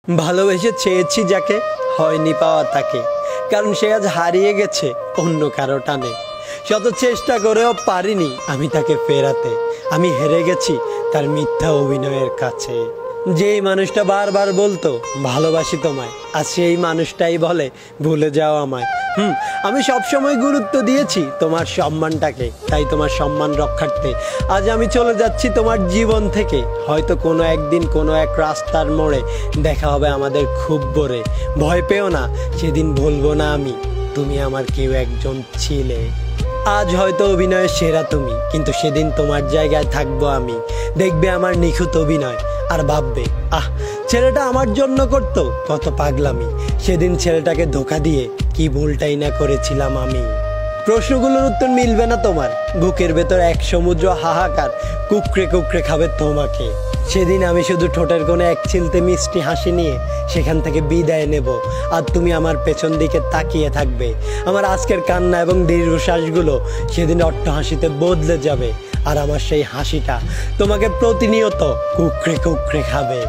ভালোবেসে চেয়েছি যাকে হয়নি পাওয়া তাকে, কারণ সে আজ হারিয়ে গেছে অন্য কারো টানে। শত চেষ্টা করেও পারিনি আমি তাকে ফেরাতে, আমি হেরে গেছি তার মিথ্যা অভিনয়ের কাছে। যেই মানুষটা বারবার বলতো ভালোবাসি তোমায়, আর সেই মানুষটাই বলে ভুলে যাও আমায়। আমি সবসময় গুরুত্ব দিয়েছি তোমার সম্মানটাকে, তাই তোমার সম্মান রক্ষার্থে আজ আমি চলে যাচ্ছি তোমার জীবন থেকে। হয়তো কোনো একদিন কোনো এক রাস্তার মোড়ে দেখা হবে আমাদের খুব ভোরে। ভয় পেও না, সেদিন ভুলবো না আমি, তুমি আমার কেউ একজন ছিলে। আজ হয়তো অভিনয়ের সেরা তুমি, কিন্তু সেদিন তোমার জায়গায় থাকবো আমি। দেখবে আমার নিখুঁত অভিনয় আর ভাববে, আহ, ছেলেটা আমার জন্য করতো কত পাগলামি। সেদিন ছেলেটাকে ধোঁকা দিয়ে কি ভুলটাই না করেছিলাম আমি। প্রশ্নগুলোর উত্তর মিলবে না তোমার, বুকের ভেতর এক সমুদ্র হাহাকার কুকড়ে কুকড়ে খাবে তোমাকে। সেদিন আমি শুধু ঠোঁটের কোণে এক ছিলতে মিষ্টি হাসি নিয়ে সেখান থেকে বিদায় নেব, আর তুমি আমার পেছন দিকে তাকিয়ে থাকবে। আমার আজকের কান্না এবং দীর্ঘশ্বাসগুলো সেদিন অট্টহাসিতে বদলে যাবে, আর আমার সেই হাসিটা তোমাকে প্রতিনিয়ত কুকড়ে কুকড়ে খাবে।